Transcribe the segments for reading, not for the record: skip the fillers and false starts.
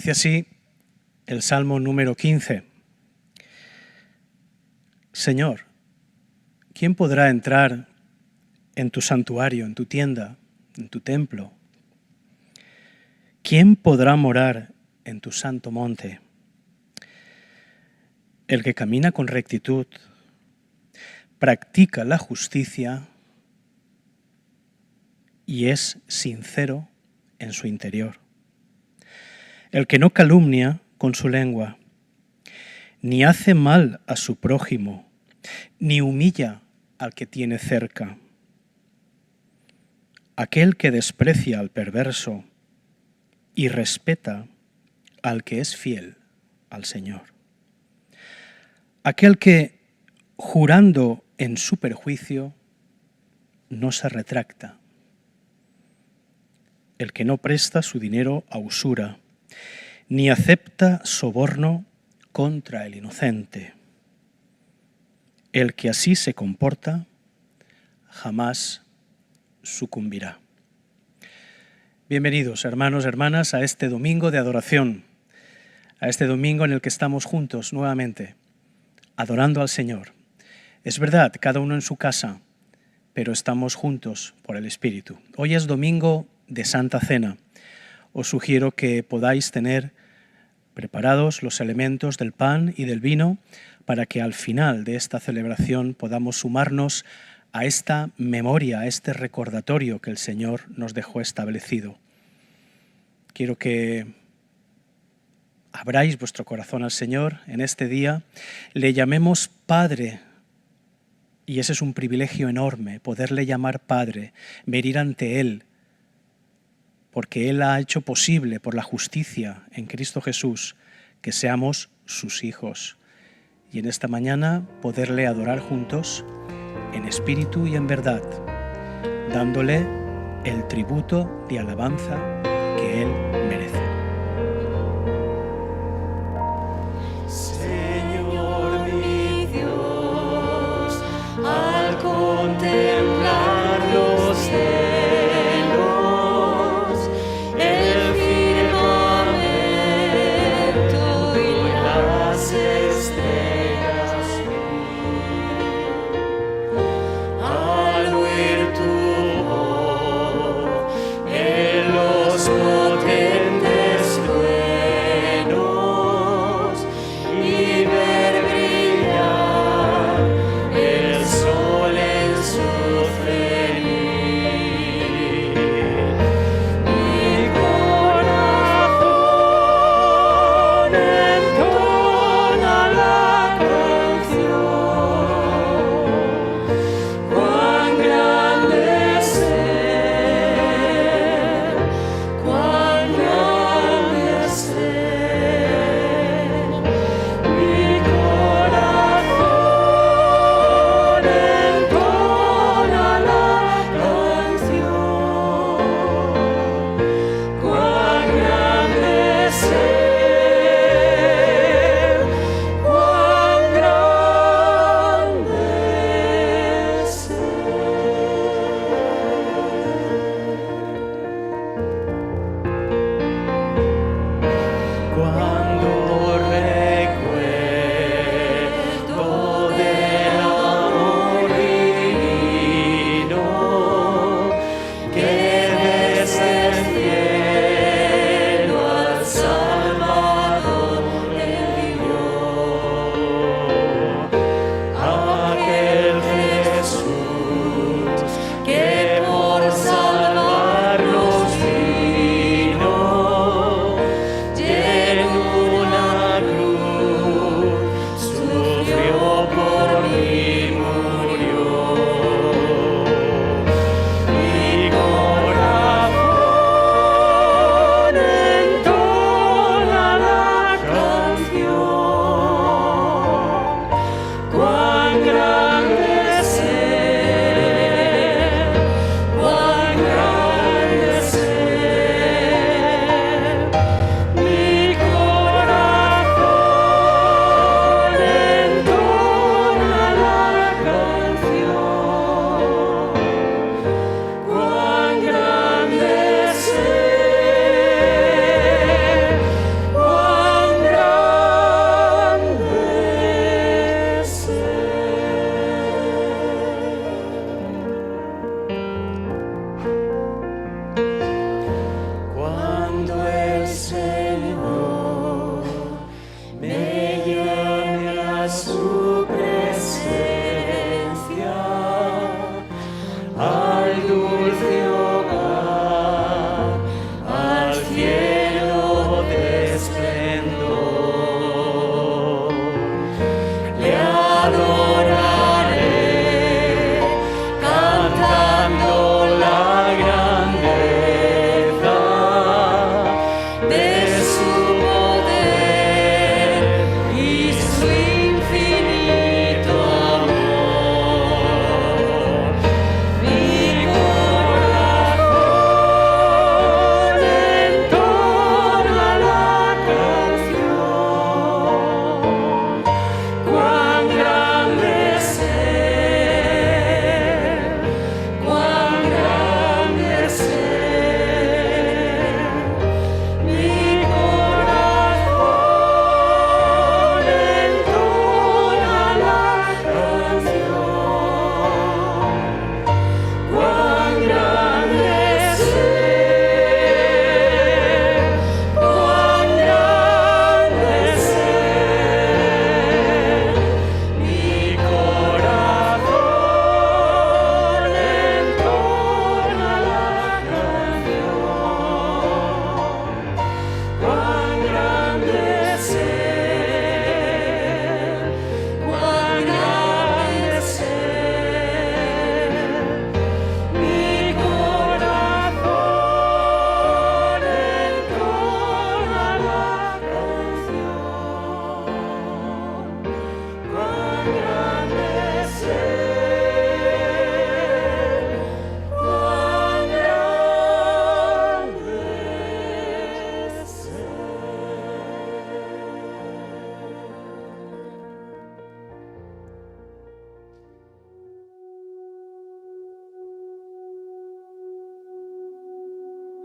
Dice así el Salmo número 15. Señor, ¿quién podrá entrar en tu santuario, en tu tienda, en tu templo? ¿Quién podrá morar en tu santo monte? El que camina con rectitud, practica la justicia y es sincero en su interior. El que no calumnia con su lengua, ni hace mal a su prójimo, ni humilla al que tiene cerca. Aquel que desprecia al perverso y respeta al que es fiel al Señor. Aquel que, jurando en su perjuicio, no se retracta. El que no presta su dinero a usura, ni acepta soborno contra el inocente. El que así se comporta, jamás sucumbirá. Bienvenidos, hermanos, hermanas, a este domingo de adoración, a este domingo en el que estamos juntos nuevamente, adorando al Señor. Es verdad, cada uno en su casa, pero estamos juntos por el Espíritu. Hoy es domingo de Santa Cena. Os sugiero que podáis tener preparados los elementos del pan y del vino para que al final de esta celebración podamos sumarnos a esta memoria, a este recordatorio que el Señor nos dejó establecido. Quiero que abráis vuestro corazón al Señor en este día, le llamemos Padre, y ese es un privilegio enorme, poderle llamar Padre, venir ante Él, porque Él ha hecho posible, por la justicia en Cristo Jesús, que seamos sus hijos. Y en esta mañana poderle adorar juntos, en espíritu y en verdad, dándole el tributo de alabanza que Él merece. Señor mi Dios, al contemplar los cielos, el firmamento y las estrellas al oír tu voz en los potenciales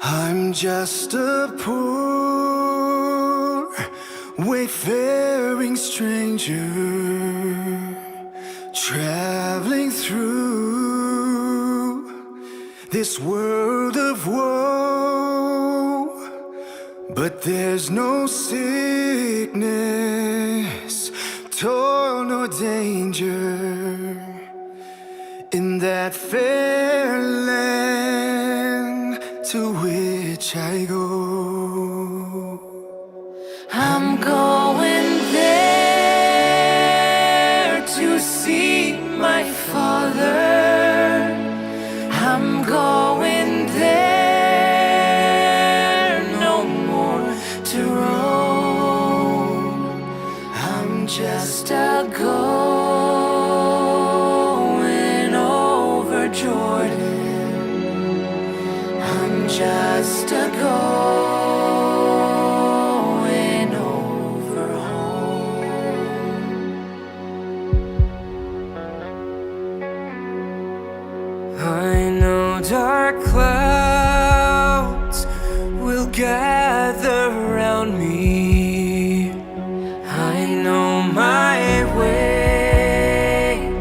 I'm just a poor, wayfaring stranger, traveling through this world of woe. But there's no sickness, toil, nor danger in that fair land to which I go. I'm going there to see my Father. I'm going there no more to roam. I'm just a going over Jordan. I'm just a going over home. I know dark clouds will gather around me. I know my way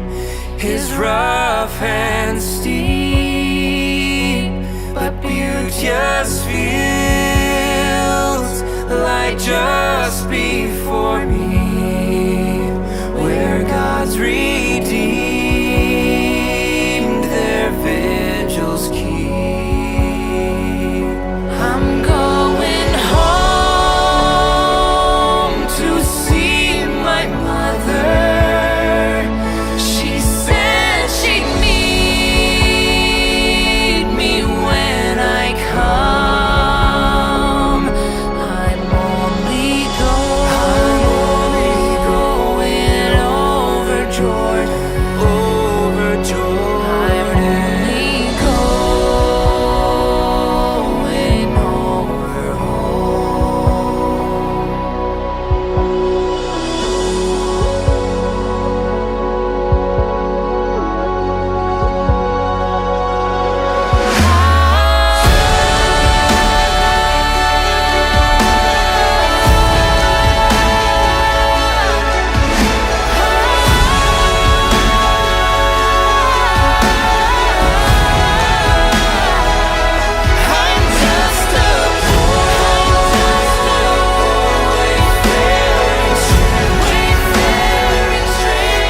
is rough and steep, but beauteous fields lie just before me, where God's redeemed their vigils keep. I'm going home to see my mother. She said she'd meet me when I come. I'm only going over Jordan. Over Jordan. I'm only going over home. I'm just a wayfaring stranger.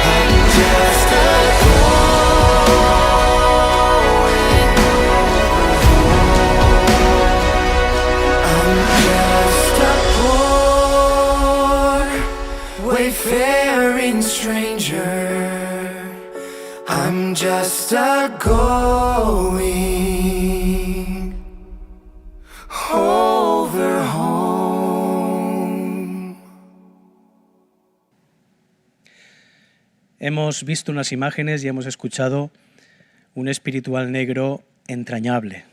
I'm just a poor, wayfaring stranger. I'm just a going over home. Hemos visto unas imágenes y hemos escuchado un espiritual negro entrañable.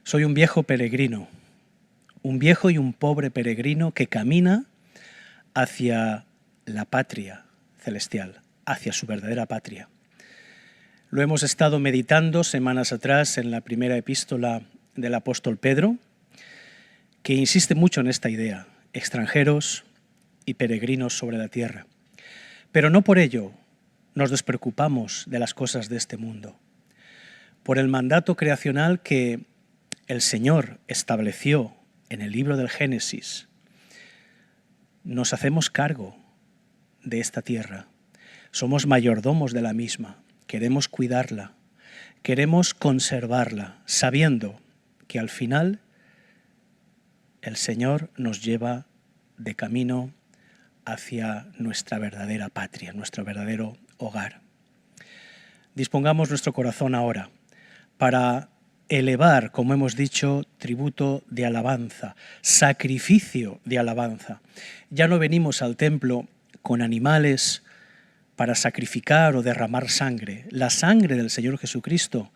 Soy un viejo peregrino, un viejo y un pobre peregrino que camina hacia la patria celestial, hacia su verdadera patria. Lo hemos estado meditando semanas atrás en la primera epístola del apóstol Pedro, que insiste mucho en esta idea, extranjeros y peregrinos sobre la tierra. Pero no por ello nos despreocupamos de las cosas de este mundo. Por el mandato creacional que el Señor estableció en el libro del Génesis, nos hacemos cargo de esta tierra. Somos mayordomos de la misma, queremos cuidarla, queremos conservarla, sabiendo que al final el Señor nos lleva de camino hacia nuestra verdadera patria, nuestro verdadero hogar. Dispongamos nuestro corazón ahora para elevar, como hemos dicho, tributo de alabanza, sacrificio de alabanza. Ya no venimos al templo con animales para sacrificar o derramar sangre. La sangre del Señor Jesucristo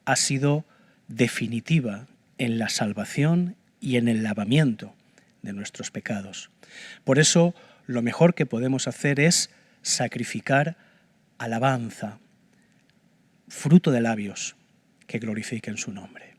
ha sido definitiva en la salvación y en el lavamiento de nuestros pecados. Por eso, lo mejor que podemos hacer es sacrificar alabanza, fruto de labios que glorifiquen su nombre.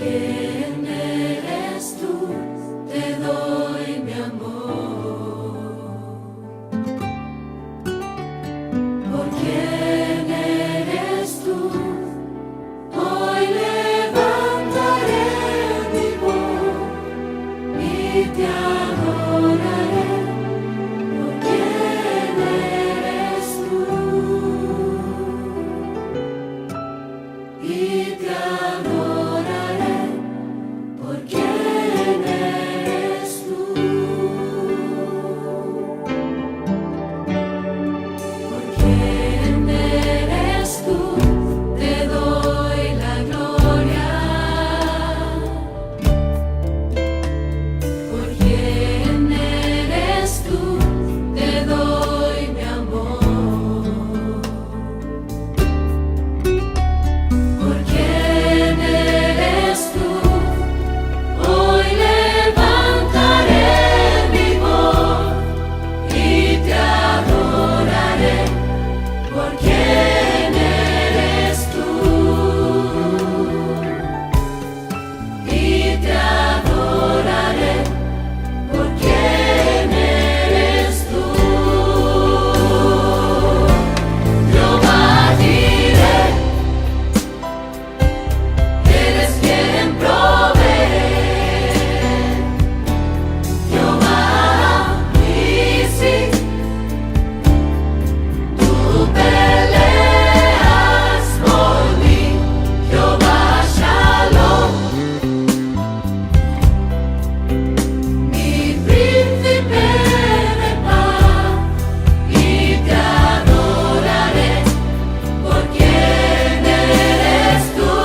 ¿Quién eres tú? Te doy mi amor. ¿Por quién eres tú? Hoy levantaré mi voz y te adoraré. ¿Por quién eres tú? Y te adoraré. ¿Por quién eres tú? ¿Por quién eres tú? Te doy la gloria. ¿Por quién eres tú? Te doy mi amor. ¿Por quién eres tú? Hoy levantaré mi voz y te adoraré. ¿Por quién eres tú? Y te adoraré. ¿Por quién eres tú? Jehová Jireh, eres quien provee. Jehová Nissi, tú peleas por mí. Jehová Shalom, mi príncipe de paz, y te adoraré. ¿Por quién eres tú?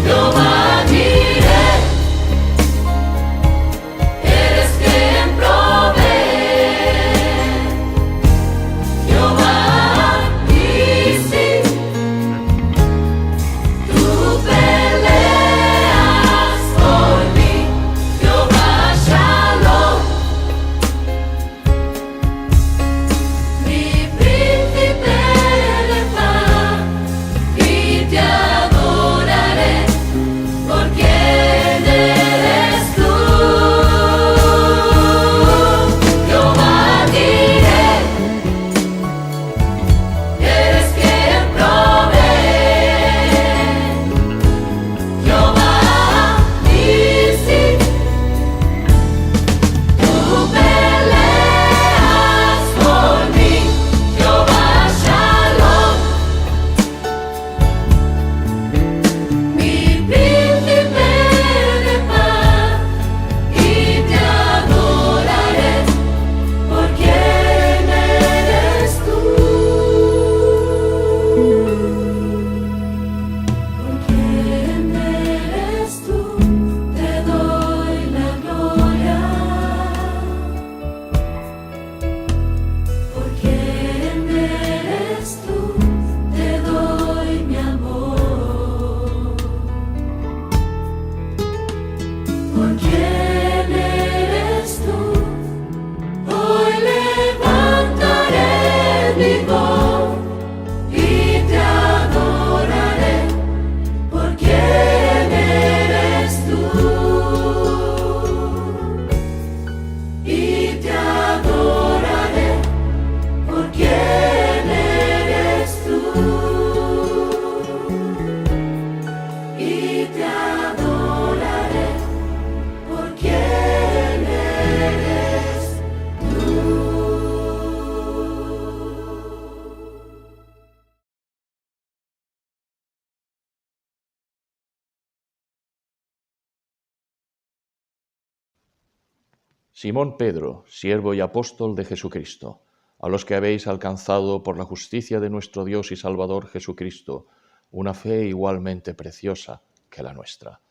Jehová Jireh, eres quien provee. Jehová Nissi, tú peleas por mí. Jehová Shalom, mi príncipe de paz, y te adoraré. ¿Por quién eres tú? Jehová Jireh, eres quien provee. Jehová Nissi, tú peleas por mí. Jehová Shalom, mi príncipe de paz, y te adoraré. ¿Por quién eres tú? ¿Por quién eres tú? Te doy la gloria. ¿Por quién eres tú? Te doy mi amor. ¿Por quién eres tú? Hoy levantaré mi voz y te adoraré. ¿Por quién eres tú? Y te adoraré. ¿Por quién eres tú? Y te adoraré. ¿Por quién eres tú? Simón Pedro, siervo y apóstol de Jesucristo, a los que habéis alcanzado por la justicia de nuestro Dios y Salvador Jesucristo una fe igualmente preciosa que la nuestra.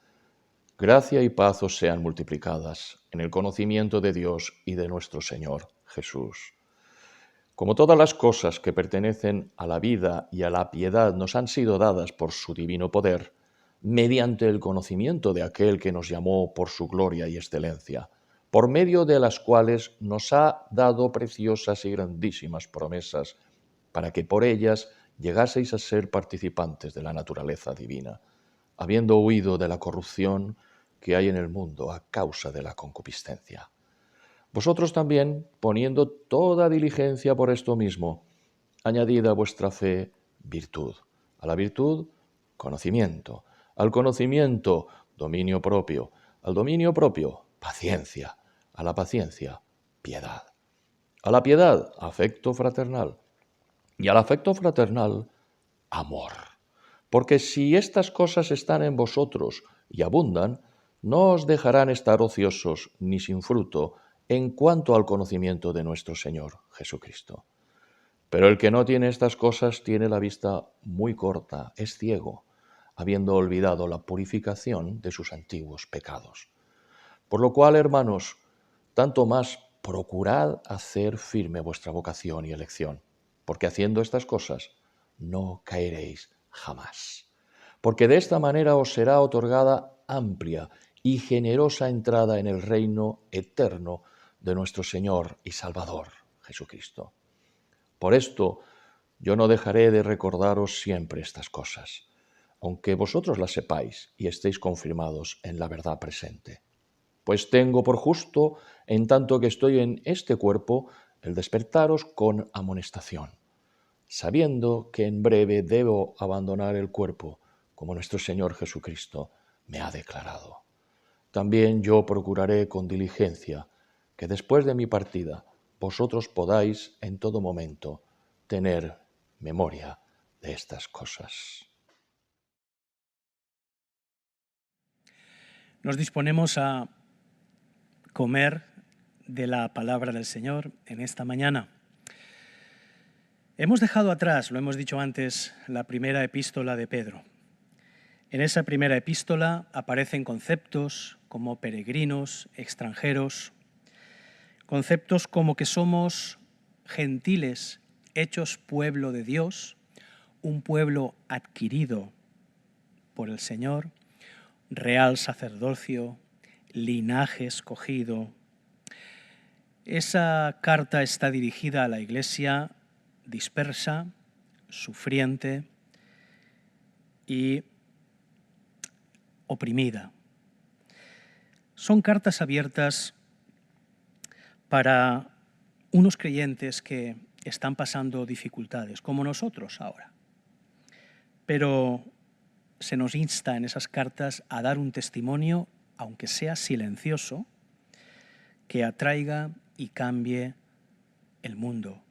Gracia y paz os sean multiplicadas en el conocimiento de Dios y de nuestro Señor Jesús. Como todas las cosas que pertenecen a la vida y a la piedad nos han sido dadas por su divino poder, mediante el conocimiento de aquel que nos llamó por su gloria y excelencia, por medio de las cuales nos ha dado preciosas y grandísimas promesas, para que por ellas llegaseis a ser participantes de la naturaleza divina, habiendo huido de la corrupción que hay en el mundo a causa de la concupiscencia. Vosotros también, poniendo toda diligencia por esto mismo, añadid a vuestra fe virtud, a la virtud conocimiento, al conocimiento dominio propio, al dominio propio paciencia, a la paciencia piedad, a la piedad afecto fraternal y al afecto fraternal amor. Porque si estas cosas están en vosotros y abundan, no os dejarán estar ociosos ni sin fruto en cuanto al conocimiento de nuestro Señor Jesucristo. Pero el que no tiene estas cosas tiene la vista muy corta, es ciego, habiendo olvidado la purificación de sus antiguos pecados. Por lo cual, hermanos, tanto más procurad hacer firme vuestra vocación y elección, porque haciendo estas cosas no caeréis jamás. Porque de esta manera os será otorgada amplia y generosa entrada en el reino eterno de nuestro Señor y Salvador Jesucristo. Por esto yo no dejaré de recordaros siempre estas cosas, aunque vosotros las sepáis y estéis confirmados en la verdad presente. Pues tengo por justo, en tanto que estoy en este cuerpo, el despertaros con amonestación, sabiendo que en breve debo abandonar el cuerpo, como nuestro Señor Jesucristo me ha declarado. También yo procuraré con diligencia que después de mi partida vosotros podáis en todo momento tener memoria de estas cosas. Nos disponemos a comer de la palabra del Señor en esta mañana. Hemos dejado atrás, lo hemos dicho antes, la primera epístola de Pedro. En esa primera epístola aparecen conceptos como peregrinos, extranjeros, conceptos como que somos gentiles, hechos pueblo de Dios, un pueblo adquirido por el Señor, real sacerdocio, linaje escogido. Esa carta está dirigida a la iglesia dispersa, sufriente y oprimida. Son cartas abiertas para unos creyentes que están pasando dificultades, como nosotros ahora. Pero se nos insta en esas cartas a dar un testimonio, aunque sea silencioso, que atraiga y cambie el mundo.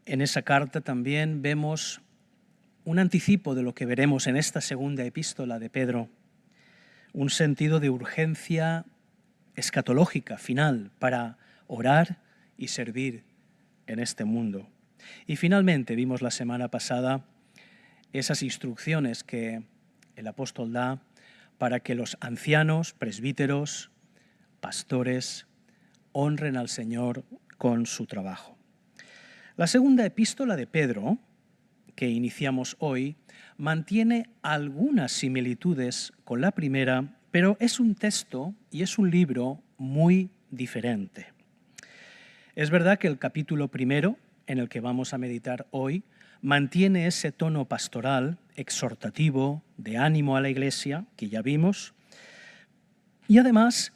En esa carta también vemos un anticipo de lo que veremos en esta segunda epístola de Pedro, un sentido de urgencia escatológica final para orar y servir en este mundo. Y finalmente vimos la semana pasada esas instrucciones que el apóstol da para que los ancianos, presbíteros, pastores, honren al Señor con su trabajo. La segunda epístola de Pedro, que iniciamos hoy, mantiene algunas similitudes con la primera, pero es un texto y es un libro muy diferente. Es verdad que el capítulo primero, en el que vamos a meditar hoy, mantiene ese tono pastoral, exhortativo, de ánimo a la iglesia, que ya vimos, y además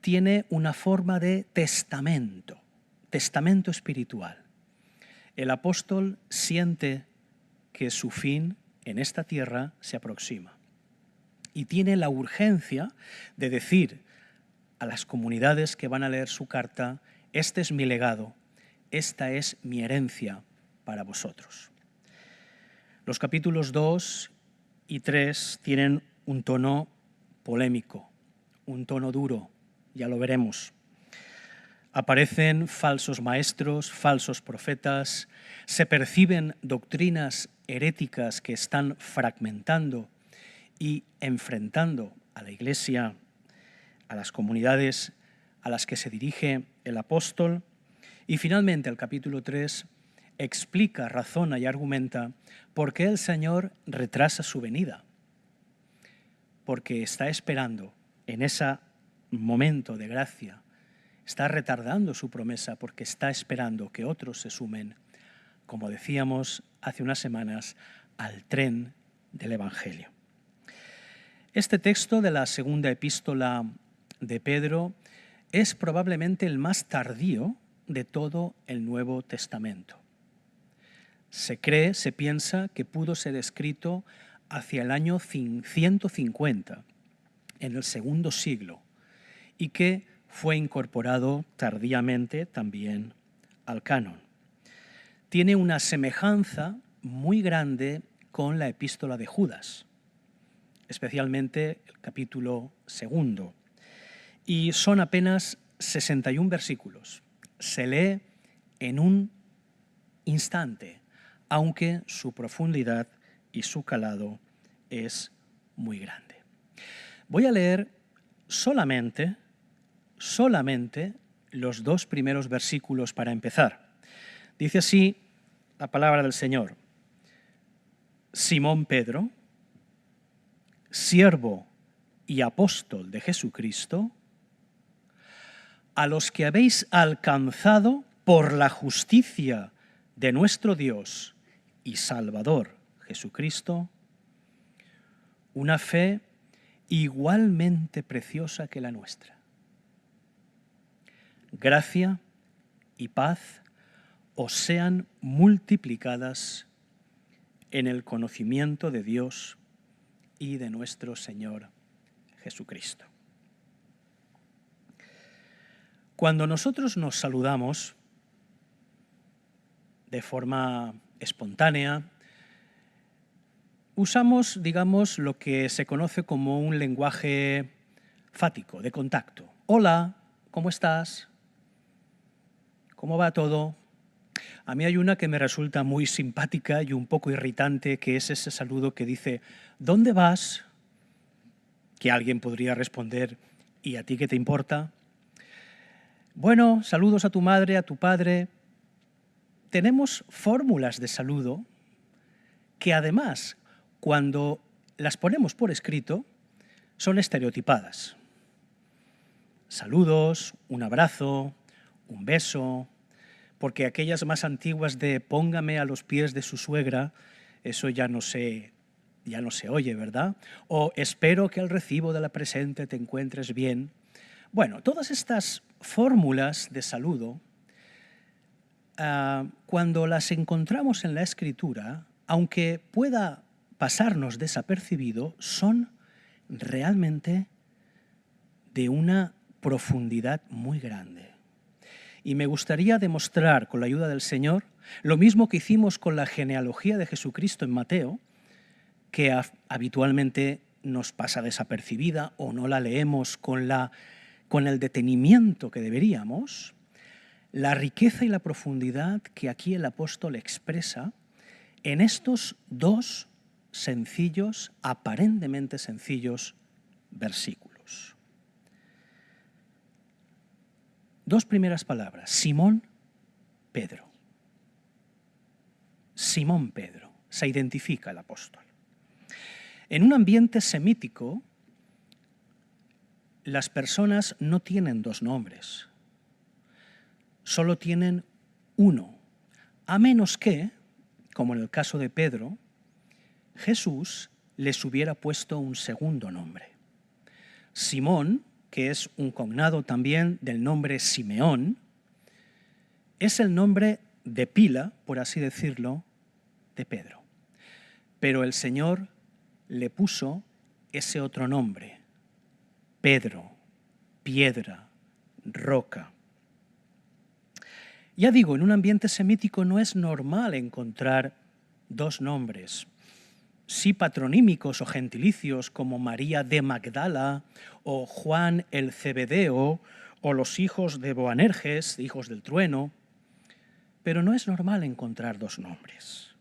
tiene una forma de testamento espiritual. El apóstol siente que su fin en esta tierra se aproxima y tiene la urgencia de decir a las comunidades que van a leer su carta: este es mi legado, esta es mi herencia para vosotros. Los capítulos 2 y 3 tienen un tono polémico, un tono duro, ya lo veremos. Aparecen falsos maestros, falsos profetas, se perciben doctrinas heréticas que están fragmentando y enfrentando a la Iglesia, a las comunidades a las que se dirige el apóstol. Y finalmente el capítulo 3 explica, razona y argumenta por qué el Señor retrasa su venida. Porque está esperando en ese momento de gracia, está retardando su promesa porque está esperando que otros se sumen como decíamos hace unas semanas, al tren del Evangelio. Este texto de la segunda epístola de Pedro es probablemente el más tardío de todo el Nuevo Testamento. Se cree, se piensa que pudo ser escrito hacia el año 150, en el segundo siglo, y que fue incorporado tardíamente también al canon. Tiene una semejanza muy grande con la epístola de Judas, especialmente el capítulo 2, y son apenas 61 versículos. Se lee en un instante, aunque su profundidad y su calado es muy grande. Voy a leer solamente los 2 primeros versículos para empezar. Dice así la palabra del Señor. Simón Pedro, siervo y apóstol de Jesucristo, a los que habéis alcanzado por la justicia de nuestro Dios y Salvador Jesucristo, una fe igualmente preciosa que la nuestra. Gracia y paz os sean multiplicadas en el conocimiento de Dios y de nuestro Señor Jesucristo. Cuando nosotros nos saludamos de forma espontánea, usamos, digamos, lo que se conoce como un lenguaje fático, de contacto. Hola, ¿cómo estás? ¿Cómo va todo? A mí hay una que me resulta muy simpática y un poco irritante, que es ese saludo que dice, ¿dónde vas? Que alguien podría responder, ¿y a ti qué te importa? Bueno, saludos a tu madre, a tu padre. Tenemos fórmulas de saludo que además, cuando las ponemos por escrito, son estereotipadas. Saludos, un abrazo, un beso, porque aquellas más antiguas de póngame a los pies de su suegra, eso ya no se oye, ¿verdad? O espero que al recibo de la presente te encuentres bien. Bueno, todas estas fórmulas de saludo, cuando las encontramos en la Escritura, aunque pueda pasarnos desapercibido, son realmente de una profundidad muy grande. Y me gustaría demostrar, con la ayuda del Señor, lo mismo que hicimos con la genealogía de Jesucristo en Mateo, que habitualmente nos pasa desapercibida o no la leemos con el detenimiento que deberíamos, la riqueza y la profundidad que aquí el apóstol expresa en estos 2 sencillos, aparentemente sencillos versículos. 2 primeras palabras, Simón Pedro. Simón Pedro, se identifica el apóstol. En un ambiente semítico, las personas no tienen 2 nombres, solo tienen uno, a menos que, como en el caso de Pedro, Jesús les hubiera puesto un segundo nombre. Simón, que es un cognado también del nombre Simeón, es el nombre de pila, por así decirlo, de Pedro. Pero el Señor le puso ese otro nombre, Pedro, piedra, roca. Ya digo, en un ambiente semítico no es normal encontrar 2 nombres, sí patronímicos o gentilicios como María de Magdala o Juan el Zebedeo o los hijos de Boanerges, hijos del trueno, pero no es normal encontrar 2 nombres.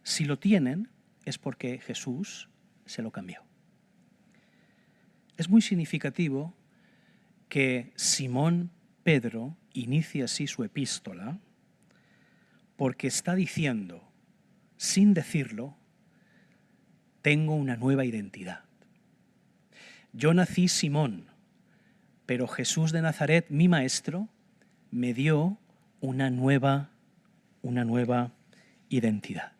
Si lo tienen es porque Jesús se lo cambió. Es muy significativo que Simón Pedro inicie así su epístola porque está diciendo, sin decirlo, tengo una nueva identidad. Yo nací Simón, pero Jesús de Nazaret, mi maestro, me dio una nueva identidad.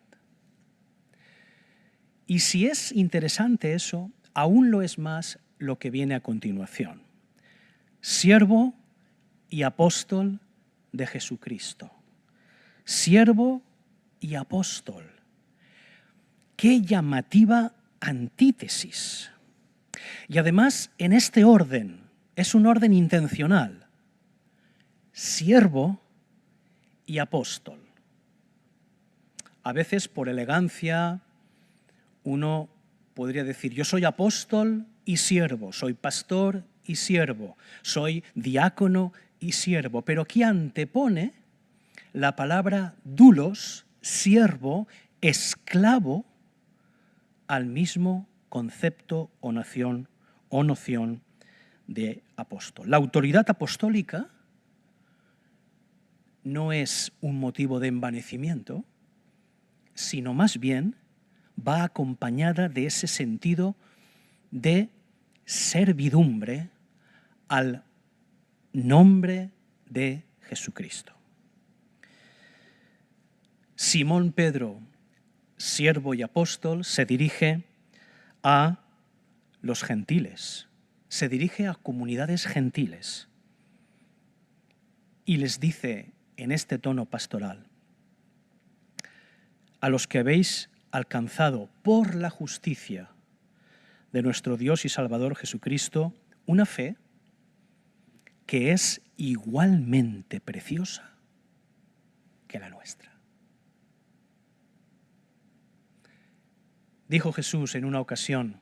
Y si es interesante eso, aún lo es más lo que viene a continuación. Siervo y apóstol de Jesucristo. Siervo y apóstol. Qué llamativa antítesis. Y además, en este orden, es un orden intencional. Siervo y apóstol. A veces, por elegancia, uno podría decir, yo soy apóstol y siervo, soy pastor y siervo, soy diácono y siervo, pero aquí antepone la palabra doulos, siervo, esclavo, al mismo concepto o noción de apóstol. La autoridad apostólica no es un motivo de envanecimiento, sino más bien va acompañada de ese sentido de servidumbre al nombre de Jesucristo. Simón Pedro, siervo y apóstol, se dirige a los gentiles, se dirige a comunidades gentiles y les dice en este tono pastoral, a los que habéis alcanzado por la justicia de nuestro Dios y Salvador Jesucristo una fe que es igualmente preciosa que la nuestra. Dijo Jesús en una ocasión,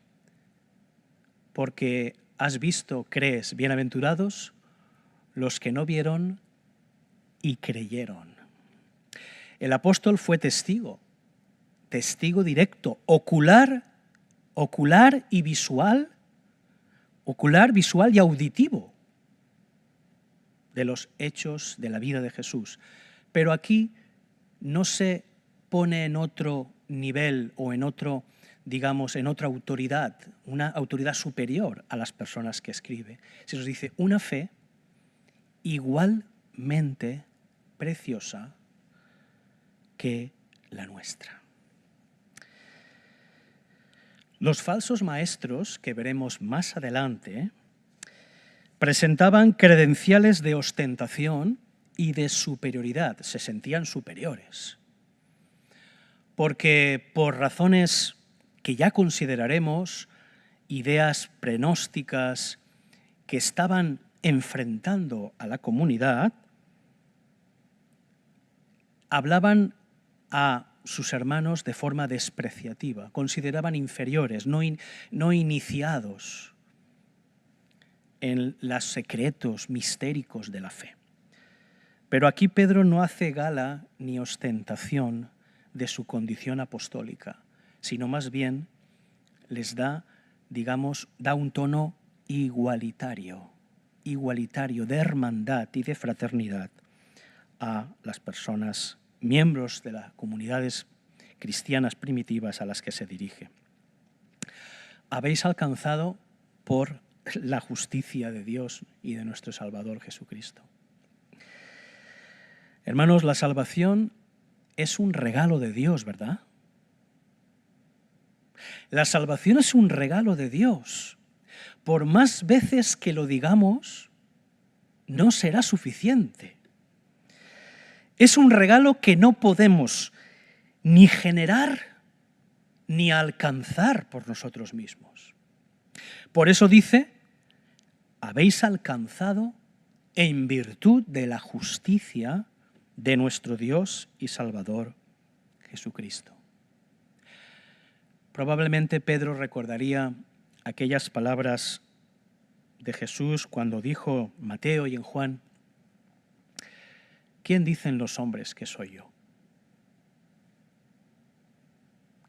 porque has visto, crees, bienaventurados los que no vieron y creyeron. El apóstol fue testigo directo, ocular y visual, ocular, visual y auditivo de los hechos de la vida de Jesús. Pero aquí no se pone en otro nivel o en otro, digamos, en otra autoridad, una autoridad superior a las personas que escribe. Se nos dice una fe igualmente preciosa que la nuestra. Los falsos maestros, que veremos más adelante, presentaban credenciales de ostentación y de superioridad, se sentían superiores, porque por razones que ya consideraremos, ideas prenósticas que estaban enfrentando a la comunidad, hablaban a sus hermanos de forma despreciativa, consideraban inferiores, no iniciados en los secretos mistéricos de la fe. Pero aquí Pedro no hace gala ni ostentación de su condición apostólica, sino más bien les da, digamos, da un tono igualitario, de hermandad y de fraternidad a las personas miembros de las comunidades cristianas primitivas a las que se dirige. Habéis alcanzado por la justicia de Dios y de nuestro Salvador Jesucristo. Hermanos, la salvación es un regalo de Dios, ¿verdad? La salvación es un regalo de Dios. Por más veces que lo digamos, no será suficiente. Es un regalo que no podemos ni generar ni alcanzar por nosotros mismos. Por eso dice, habéis alcanzado en virtud de la justicia de nuestro Dios y Salvador Jesucristo. Probablemente Pedro recordaría aquellas palabras de Jesús cuando dijo Mateo y en Juan, ¿quién dicen los hombres que soy yo?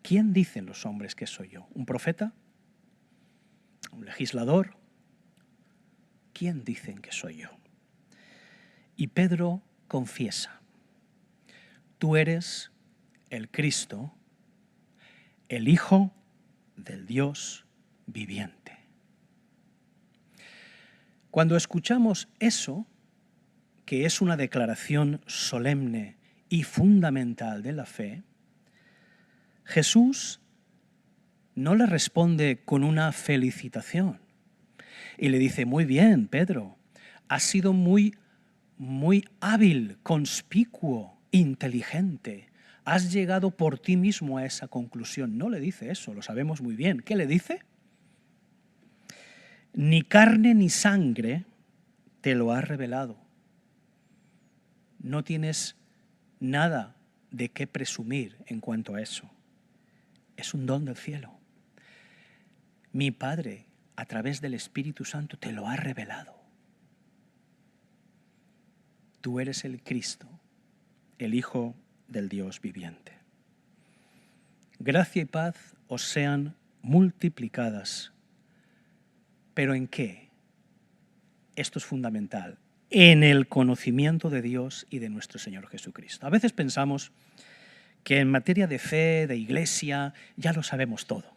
¿Quién dicen los hombres que soy yo? ¿Un profeta? ¿Un legislador? ¿Quién dicen que soy yo? Y Pedro confiesa, tú eres el Cristo, el Hijo del Dios viviente. Cuando escuchamos eso, que es una declaración solemne y fundamental de la fe, Jesús no le responde con una felicitación y le dice, muy bien, Pedro, has sido muy hábil, conspicuo, inteligente. Has llegado por ti mismo a esa conclusión. No le dice eso, lo sabemos muy bien. ¿Qué le dice? Ni carne ni sangre te lo ha revelado. No tienes nada de qué presumir en cuanto a eso. Es un don del cielo. Mi Padre, a través del Espíritu Santo, te lo ha revelado. Tú eres el Cristo, el Hijo del Dios viviente. Gracia y paz os sean multiplicadas. ¿Pero en qué? Esto es fundamental. En el conocimiento de Dios y de nuestro Señor Jesucristo. A veces pensamos que en materia de fe, de iglesia, ya lo sabemos todo.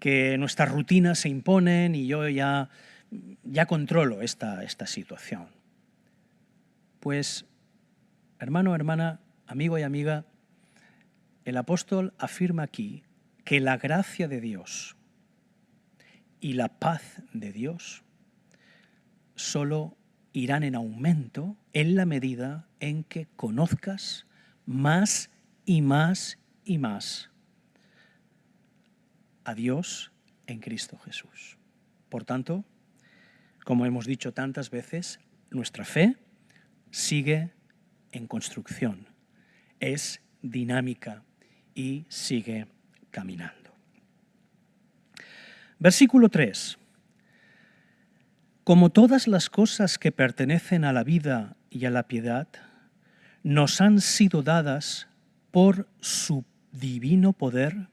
Que nuestras rutinas se imponen y yo ya controlo esta situación. Pues, hermano, hermana, amigo y amiga, el apóstol afirma aquí que la gracia de Dios y la paz de Dios solo irán en aumento en la medida en que conozcas más y más y más a Dios en Cristo Jesús. Por tanto, como hemos dicho tantas veces, nuestra fe sigue en construcción, es dinámica y sigue caminando. Versículo 3. Como todas las cosas que pertenecen a la vida y a la piedad, nos han sido dadas por su divino poder,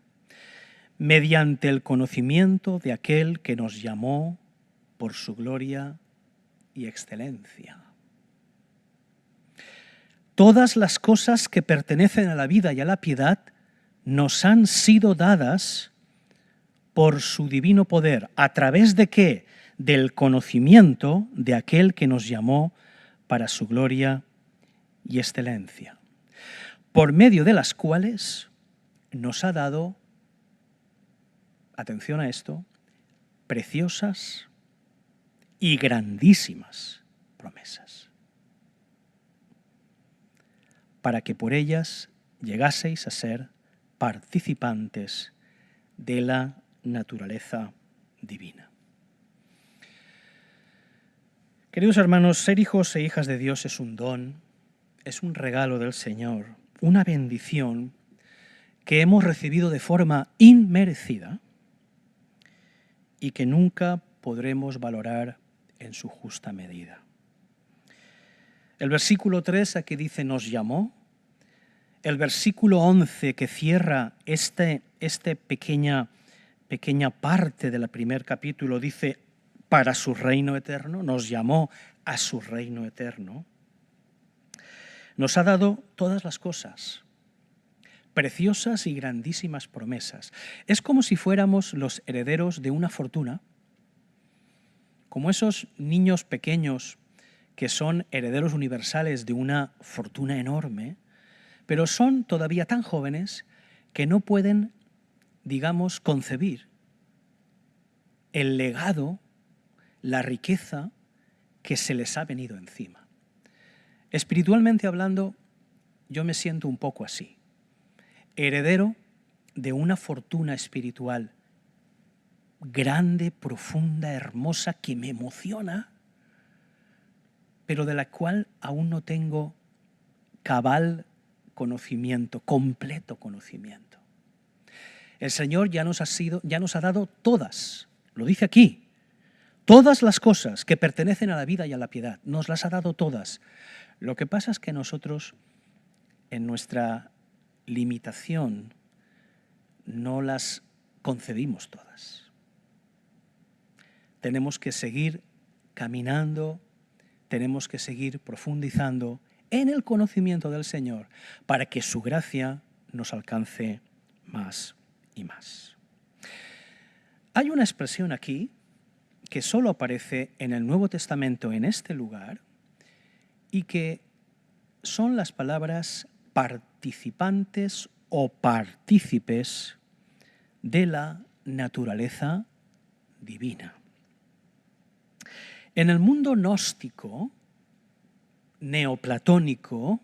mediante el conocimiento de aquel que nos llamó por su gloria y excelencia. Todas las cosas que pertenecen a la vida y a la piedad nos han sido dadas por su divino poder. ¿A través de qué? Del conocimiento de aquel que nos llamó para su gloria y excelencia, por medio de las cuales nos ha dado, atención a esto, preciosas y grandísimas promesas, para que por ellas llegaseis a ser participantes de la naturaleza divina. Queridos hermanos, ser hijos e hijas de Dios es un don, es un regalo del Señor, una bendición que hemos recibido de forma inmerecida y que nunca podremos valorar en su justa medida. El versículo 3 aquí dice nos llamó. El versículo 11 que cierra este pequeña parte del primer capítulo dice para su reino eterno, nos llamó a su reino eterno. Nos ha dado todas las cosas, preciosas y grandísimas promesas. Es como si fuéramos los herederos de una fortuna, como esos niños pequeños que son herederos universales de una fortuna enorme, pero son todavía tan jóvenes que no pueden, digamos, concebir el legado, la riqueza que se les ha venido encima. Espiritualmente hablando, yo me siento un poco así, heredero de una fortuna espiritual grande, profunda, hermosa, que me emociona, pero de la cual aún no tengo cabal conocimiento, completo conocimiento. El Señor ya nos ha dado todas, lo dice aquí, todas las cosas que pertenecen a la vida y a la piedad, nos las ha dado todas. Lo que pasa es que nosotros, en nuestra limitación, no las concebimos todas. Tenemos que seguir caminando, tenemos que seguir profundizando en el conocimiento del Señor para que su gracia nos alcance más y más. Hay una expresión aquí que solo aparece en el Nuevo Testamento en este lugar y que son las palabras participantes o partícipes de la naturaleza divina. En el mundo gnóstico, neoplatónico,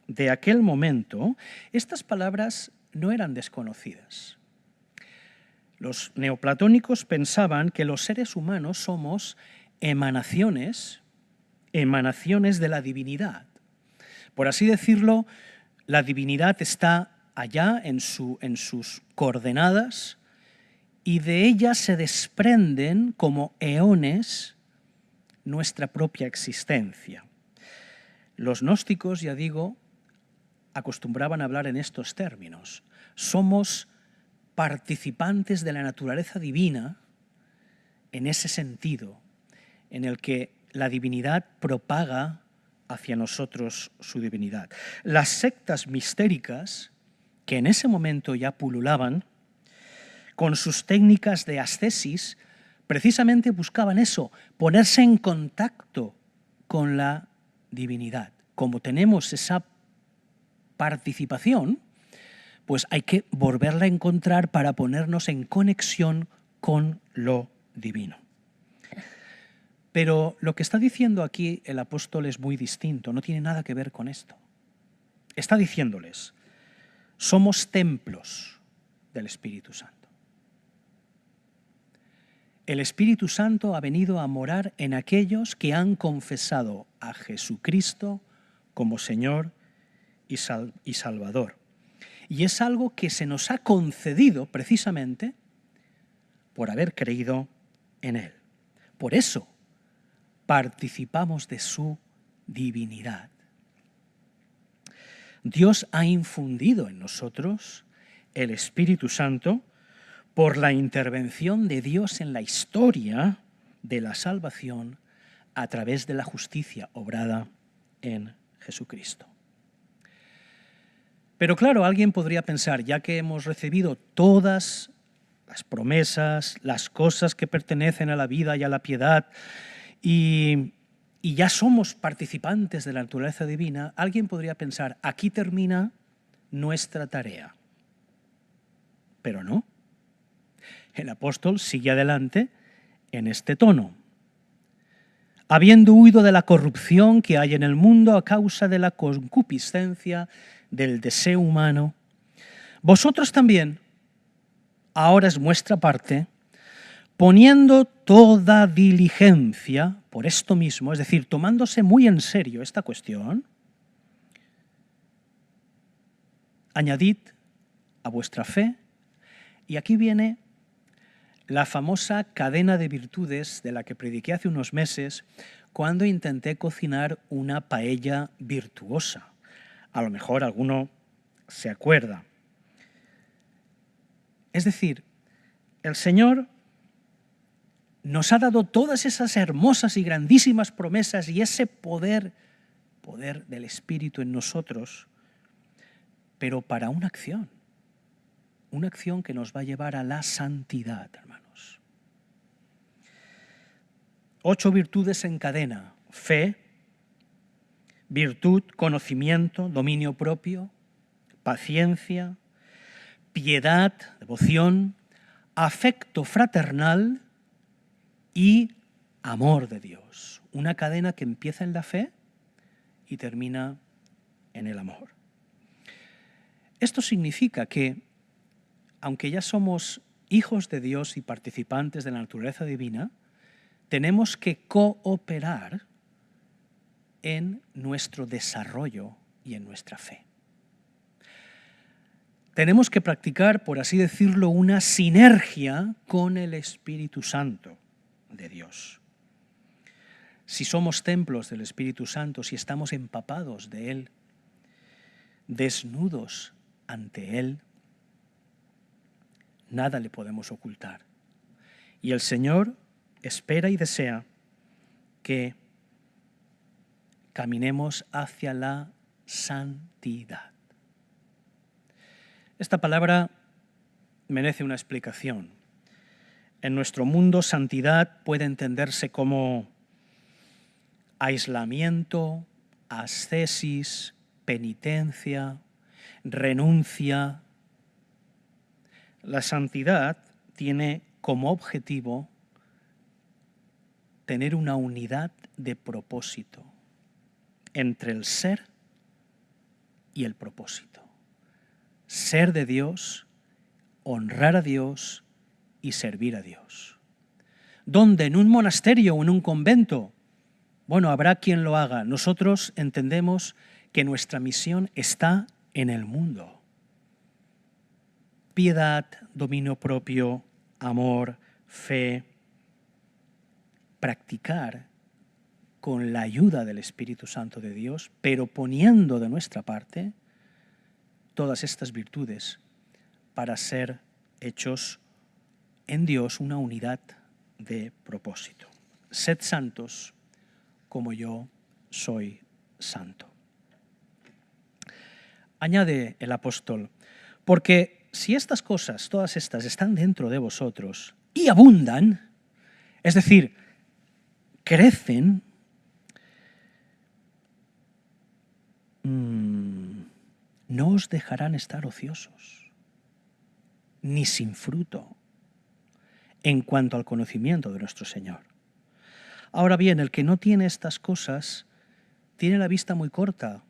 de aquel momento, estas palabras no eran desconocidas. Los neoplatónicos pensaban que los seres humanos somos emanaciones de la divinidad. Por así decirlo, la divinidad está allá en sus coordenadas y de ella se desprenden como eones nuestra propia existencia. Los gnósticos, ya digo, acostumbraban a hablar en estos términos. Somos participantes de la naturaleza divina en ese sentido, en el que la divinidad propaga hacia nosotros su divinidad. Las sectas mistéricas, que en ese momento ya pululaban, con sus técnicas de ascesis, precisamente buscaban eso, ponerse en contacto con la divinidad. Como tenemos esa participación, pues hay que volverla a encontrar para ponernos en conexión con lo divino. Pero lo que está diciendo aquí el apóstol es muy distinto, no tiene nada que ver con esto. Está diciéndoles, somos templos del Espíritu Santo. El Espíritu Santo ha venido a morar en aquellos que han confesado a Jesucristo como Señor y Salvador. Y es algo que se nos ha concedido precisamente por haber creído en Él. Por eso participamos de su divinidad. Dios ha infundido en nosotros el Espíritu Santo por la intervención de Dios en la historia de la salvación a través de la justicia obrada en Jesucristo. Pero claro, alguien podría pensar, ya que hemos recibido todas las promesas, las cosas que pertenecen a la vida y a la piedad, y ya somos participantes de la naturaleza divina, alguien podría pensar, aquí termina nuestra tarea. Pero no. El apóstol sigue adelante en este tono. Habiendo huido de la corrupción que hay en el mundo a causa de la concupiscencia del deseo humano, vosotros también, ahora es vuestra parte, poniendo toda diligencia por esto mismo, es decir, tomándose muy en serio esta cuestión, añadid a vuestra fe, y aquí viene la famosa cadena de virtudes de la que prediqué hace unos meses cuando intenté cocinar una paella virtuosa. A lo mejor alguno se acuerda. Es decir, el Señor nos ha dado todas esas hermosas y grandísimas promesas y ese poder del Espíritu en nosotros, pero para una acción que nos va a llevar a la santidad, hermanos. 8 virtudes en cadena: fe, virtud, conocimiento, dominio propio, paciencia, piedad, devoción, afecto fraternal y amor de Dios. Una cadena que empieza en la fe y termina en el amor. Esto significa que, aunque ya somos hijos de Dios y participantes de la naturaleza divina, tenemos que cooperar en nuestro desarrollo y en nuestra fe. Tenemos que practicar, por así decirlo, una sinergia con el Espíritu Santo de Dios. Si somos templos del Espíritu Santo, si estamos empapados de Él, desnudos ante Él, nada le podemos ocultar. Y el Señor espera y desea que caminemos hacia la santidad. Esta palabra merece una explicación. En nuestro mundo, santidad puede entenderse como aislamiento, ascesis, penitencia, renuncia. La santidad tiene como objetivo tener una unidad de propósito entre el ser y el propósito. Ser de Dios, honrar a Dios y servir a Dios. ¿Dónde? ¿En un monasterio o en un convento? Bueno, habrá quien lo haga. Nosotros entendemos que nuestra misión está en el mundo. Piedad, dominio propio, amor, fe. Practicar con la ayuda del Espíritu Santo de Dios, pero poniendo de nuestra parte todas estas virtudes para ser hechos en Dios una unidad de propósito. Sed santos como yo soy santo. Añade el apóstol, porque si estas cosas, todas estas, están dentro de vosotros y abundan, es decir, crecen, no os dejarán estar ociosos, ni sin fruto, en cuanto al conocimiento de nuestro Señor. Ahora bien, el que no tiene estas cosas tiene la vista muy corta,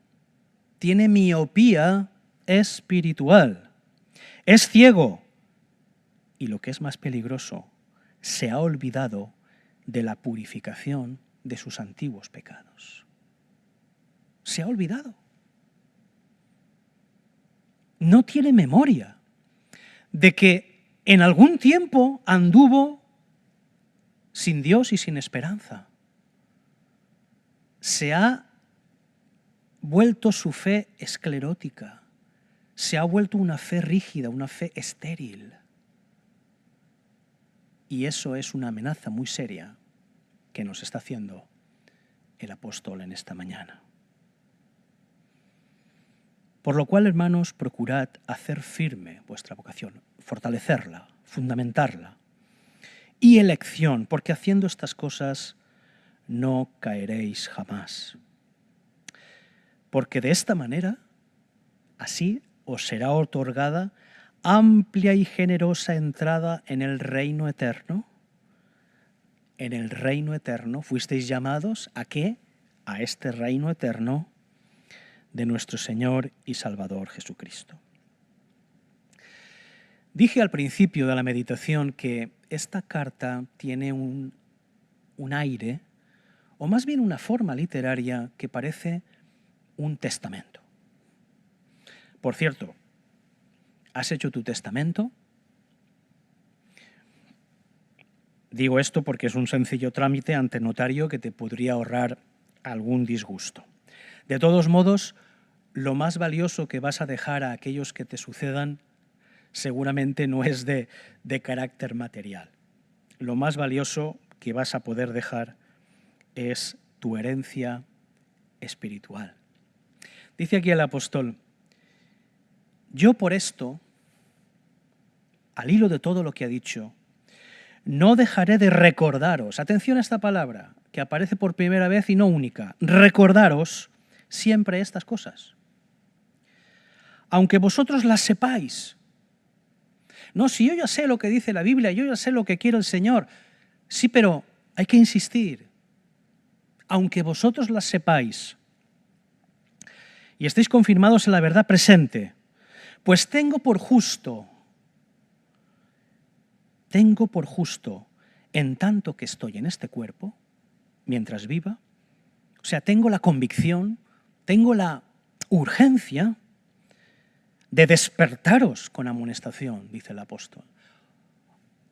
tiene miopía espiritual, es ciego y, lo que es más peligroso, se ha olvidado de la purificación de sus antiguos pecados. Se ha olvidado. No tiene memoria de que en algún tiempo anduvo sin Dios y sin esperanza. Se ha vuelto su fe esclerótica, se ha vuelto una fe rígida, una fe estéril. Y eso es una amenaza muy seria que nos está haciendo el apóstol en esta mañana. Por lo cual, hermanos, procurad hacer firme vuestra vocación, fortalecerla, fundamentarla. Y elección, porque haciendo estas cosas no caeréis jamás. Porque de esta manera, así os será otorgada amplia y generosa entrada en el reino eterno. En el reino eterno fuisteis llamados ¿a qué? A este reino eterno de nuestro Señor y Salvador Jesucristo. Dije al principio de la meditación que esta carta tiene un aire, o más bien una forma literaria que parece un testamento. Por cierto, ¿has hecho tu testamento? Digo esto porque es un sencillo trámite ante notario que te podría ahorrar algún disgusto. De todos modos, lo más valioso que vas a dejar a aquellos que te sucedan seguramente no es de carácter material. Lo más valioso que vas a poder dejar es tu herencia espiritual. Dice aquí el apóstol, yo por esto, al hilo de todo lo que ha dicho, no dejaré de recordaros, atención a esta palabra, que aparece por primera vez y no única, recordaros siempre estas cosas. Aunque vosotros las sepáis. No, si yo ya sé lo que dice la Biblia, yo ya sé lo que quiere el Señor. Sí, pero hay que insistir. Aunque vosotros las sepáis y estéis confirmados en la verdad presente, pues tengo por justo, en tanto que estoy en este cuerpo, mientras viva, o sea, tengo la convicción, tengo la urgencia de despertaros con amonestación, dice el apóstol.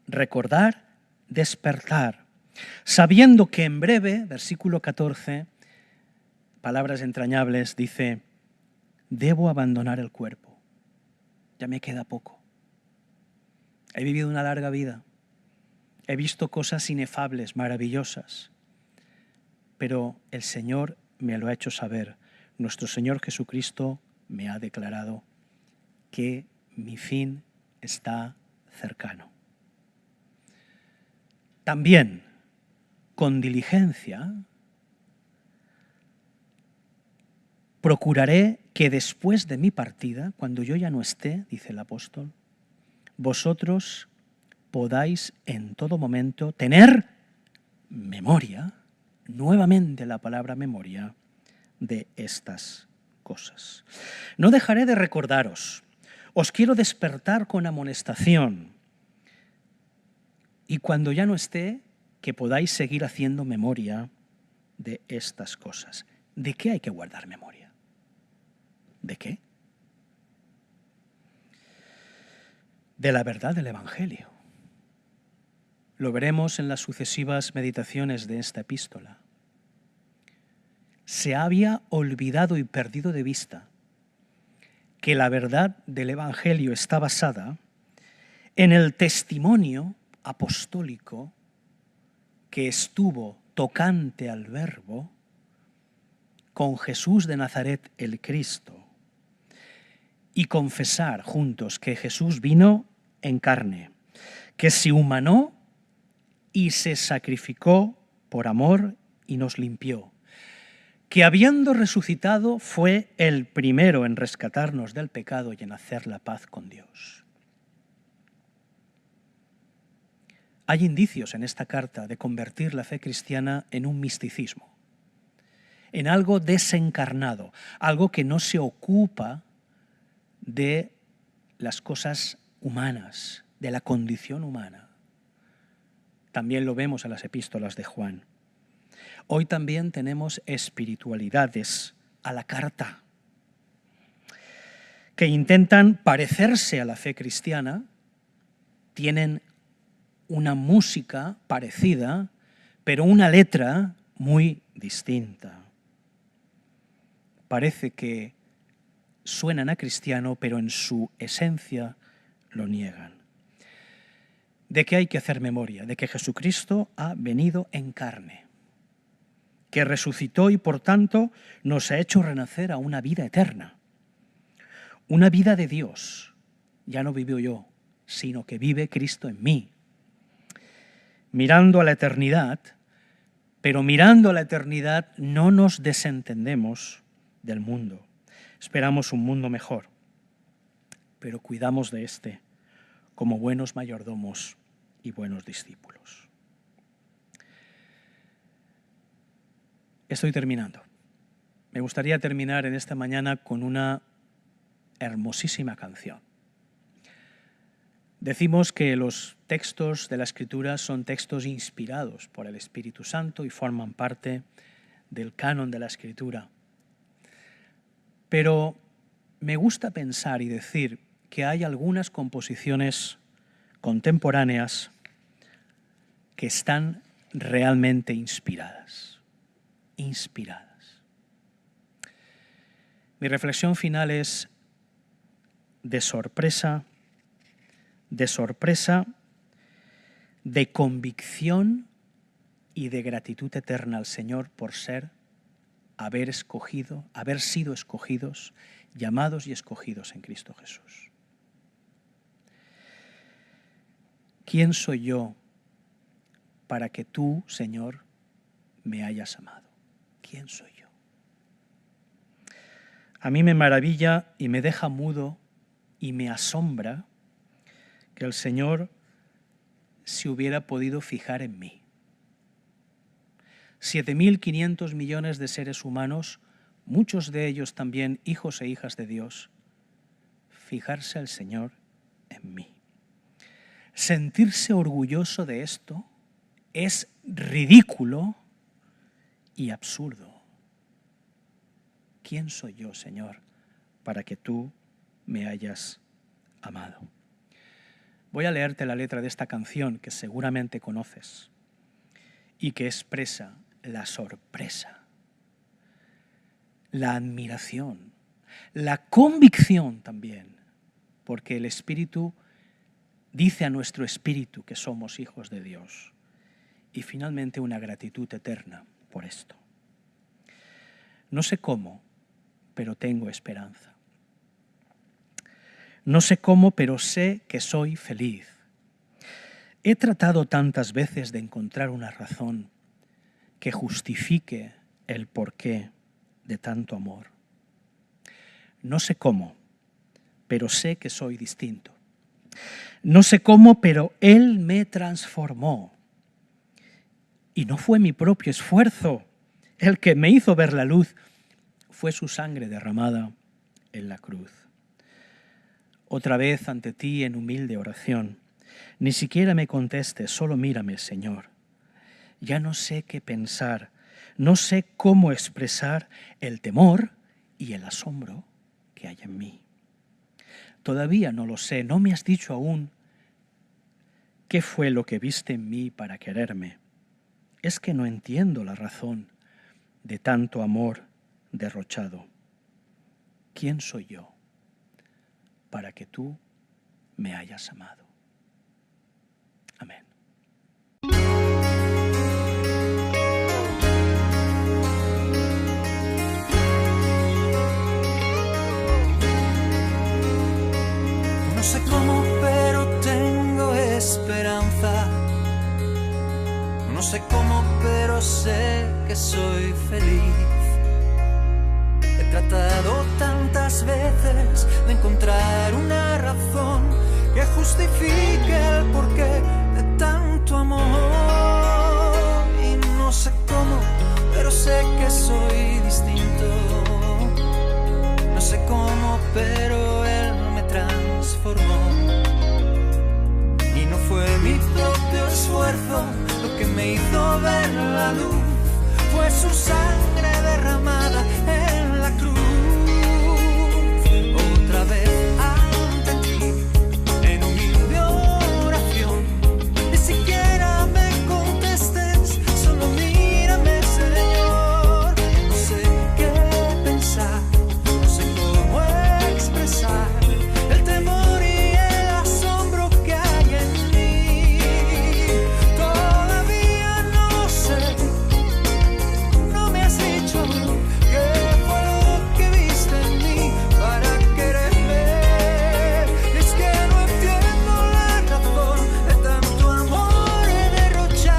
Recordar, despertar, sabiendo que en breve, versículo 14, palabras entrañables, dice, debo abandonar el cuerpo, ya me queda poco. He vivido una larga vida, he visto cosas inefables, maravillosas, pero el Señor me lo ha hecho saber. Nuestro Señor Jesucristo me ha declarado que mi fin está cercano. También, con diligencia, procuraré que después de mi partida, cuando yo ya no esté, dice el apóstol, vosotros podáis en todo momento tener memoria, nuevamente la palabra memoria, de estas cosas. No dejaré de recordaros, os quiero despertar con amonestación, y cuando ya no esté, que podáis seguir haciendo memoria de estas cosas. ¿De qué hay que guardar memoria? ¿De qué? De la verdad del Evangelio. Lo veremos en las sucesivas meditaciones de esta epístola. Se había olvidado y perdido de vista que la verdad del Evangelio está basada en el testimonio apostólico que estuvo tocante al Verbo con Jesús de Nazaret el Cristo, y confesar juntos que Jesús vino en carne, que se humanó y se sacrificó por amor y nos limpió, que habiendo resucitado fue el primero en rescatarnos del pecado y en hacer la paz con Dios. Hay indicios en esta carta de convertir la fe cristiana en un misticismo, en algo desencarnado, algo que no se ocupa de las cosas humanas, de la condición humana. También lo vemos en las epístolas de Juan. Hoy también tenemos espiritualidades a la carta que intentan parecerse a la fe cristiana, tienen una música parecida, pero una letra muy distinta. Parece que suenan a cristiano, pero en su esencia lo niegan. ¿De qué hay que hacer memoria? De que Jesucristo ha venido en carne, que resucitó y por tanto nos ha hecho renacer a una vida eterna, una vida de Dios. Ya no vivo yo, sino que vive Cristo en mí. Mirando a la eternidad, pero mirando a la eternidad no nos desentendemos del mundo. Esperamos un mundo mejor, pero cuidamos de este como buenos mayordomos y buenos discípulos. Estoy terminando. Me gustaría terminar en esta mañana con una hermosísima canción. Decimos que los textos de la Escritura son textos inspirados por el Espíritu Santo y forman parte del canon de la Escritura. Pero me gusta pensar y decir que hay algunas composiciones contemporáneas que están realmente inspiradas. Inspiradas. Mi reflexión final es de sorpresa, de convicción y de gratitud eterna al Señor por haber sido escogidos, llamados y escogidos en Cristo Jesús. ¿Quién soy yo para que tú, Señor, me hayas amado? ¿Quién soy yo? A mí me maravilla y me deja mudo y me asombra que el Señor se hubiera podido fijar en mí. 7.500 millones de seres humanos, muchos de ellos también hijos e hijas de Dios, fijarse el Señor en mí. Sentirse orgulloso de esto es ridículo y absurdo. ¿Quién soy yo, Señor, para que tú me hayas amado? Voy a leerte la letra de esta canción que seguramente conoces y que expresa la sorpresa, la admiración, la convicción también, porque el Espíritu dice a nuestro espíritu que somos hijos de Dios, y finalmente una gratitud eterna por esto. No sé cómo, pero tengo esperanza. No sé cómo, pero sé que soy feliz. He tratado tantas veces de encontrar una razón que justifique el porqué de tanto amor. No sé cómo, pero sé que soy distinto. No sé cómo, pero Él me transformó. Y no fue mi propio esfuerzo el que me hizo ver la luz, fue su sangre derramada en la cruz. Otra vez ante ti en humilde oración, ni siquiera me contestes, solo mírame, Señor. Ya no sé qué pensar, no sé cómo expresar el temor y el asombro que hay en mí. Todavía no lo sé, no me has dicho aún qué fue lo que viste en mí para quererme. Es que no entiendo la razón de tanto amor derrochado. ¿Quién soy yo para que tú me hayas amado? Amén. No sé cómo, pero tengo esperanza. No sé cómo, pero sé que soy feliz. He tratado tantas veces de encontrar una razón que justifique el porqué de tanto amor. Y no sé cómo, pero sé que soy distinto. No sé cómo, pero Él me transformó. Y no fue mi propio esfuerzo lo que me hizo ver la luz, fue su sangre derramada en la cruz. Otra vez ante ti, en humilde oración, ni siquiera me contestes, solo mírame, Señor. No sé qué pensar, no sé cómo expresar el temor y el asombro que hay en mí. Todavía no sé, no me has dicho qué fue lo que viste en mí para quererme. Es que no entiendo la razón de tanto amor derrochado.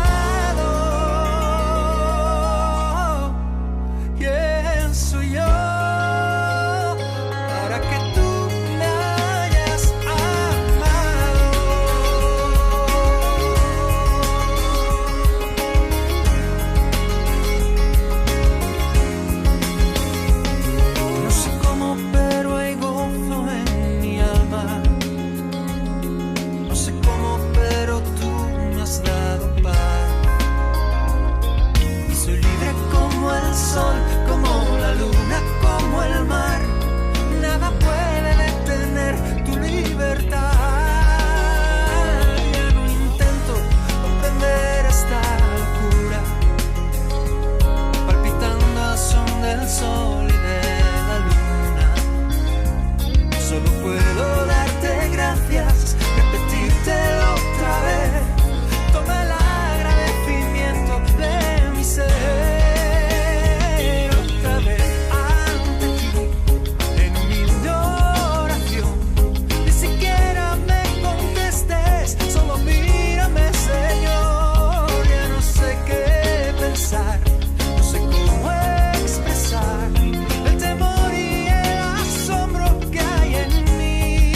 ¿Quién soy yo para que tú me hayas amado? No sé cómo, pero hay gozo en mi alma. No sé cómo, pero tú me has dado paz. Y soy libre como el sol, como la luna, como el mar. Nada puede detener tu libertad. Ya no intento comprender esta locura, palpitando al son del sol y de la luna. Solo puedo darte gracias, repetírtelo otra vez. Toma el agradecimiento de mi ser. Otra vez ante ti, en humilde oración, ni siquiera me contestes, solo mírame, Señor. Ya no sé qué pensar, no sé cómo expresar el temor y el asombro que hay en mí.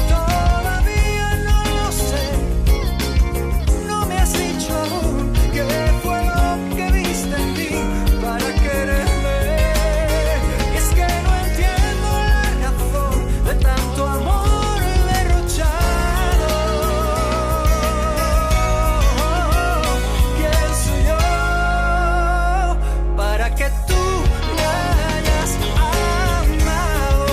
Todavía no lo sé, no me has dicho aún qué fue lo que viste en mí para quererme. Y es que no entiendo la razón de tanto amor derrochado. ¿Quién soy yo para que tú me hayas amado?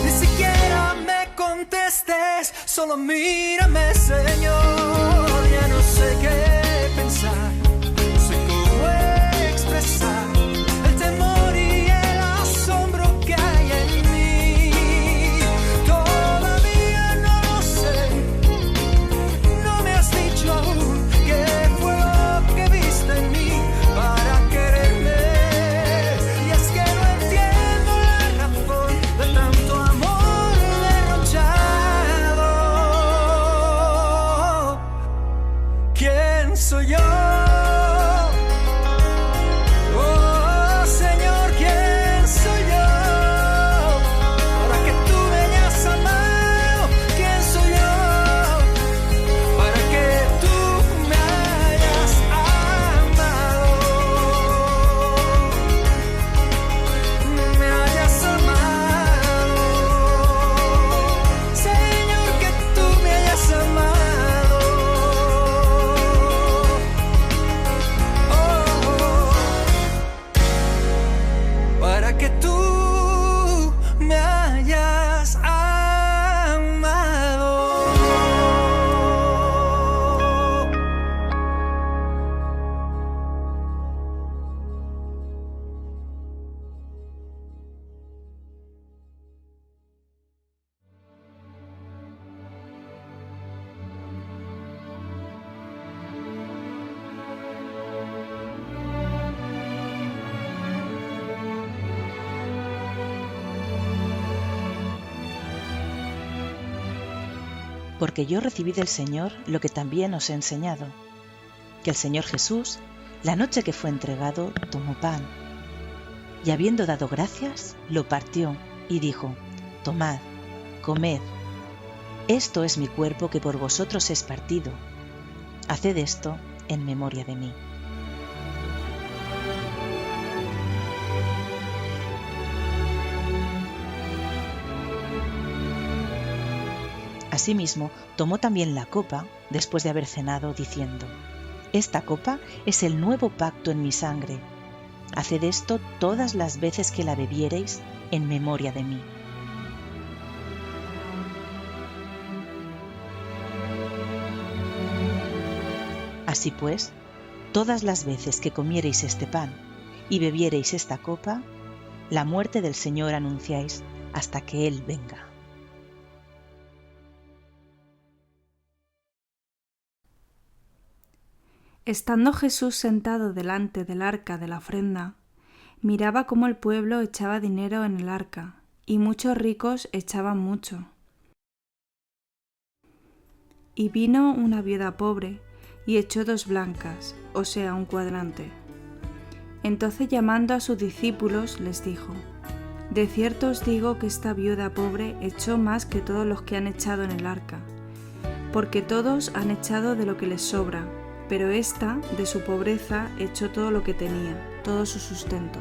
Ni siquiera me contestes, solo mírame, Señor. Ya no sé qué pensar, no sé cómo expresar el temor y el asombro que hay en mí. Todavía no lo sé, no me has dicho aún qué fue lo que viste en mí para quererme. Y es que no entiendo la razón de tanto amor derrochado. ¿Quién soy yo? Oh, porque yo recibí del Señor lo que también os he enseñado, que el Señor Jesús, la noche que fue entregado, tomó pan, y habiendo dado gracias, lo partió y dijo: Tomad, comed, esto es mi cuerpo que por vosotros es partido. Haced esto en memoria de mí. Asimismo, tomó también la copa después de haber cenado, diciendo: Esta copa es el nuevo pacto en mi sangre. Haced esto todas las veces que la bebiereis en memoria de mí. Así pues, todas las veces que comiereis este pan y bebiereis esta copa, la muerte del Señor anunciáis hasta que Él venga. Estando Jesús sentado delante del arca de la ofrenda, miraba cómo el pueblo echaba dinero en el arca, y muchos ricos echaban mucho. Y vino una viuda pobre, y echó 2 blancas, o sea, un cuadrante. Entonces, llamando a sus discípulos, les dijo: De cierto os digo que esta viuda pobre echó más que todos los que han echado en el arca, porque todos han echado de lo que les sobra, pero ésta, de su pobreza, echó todo lo que tenía, todo su sustento.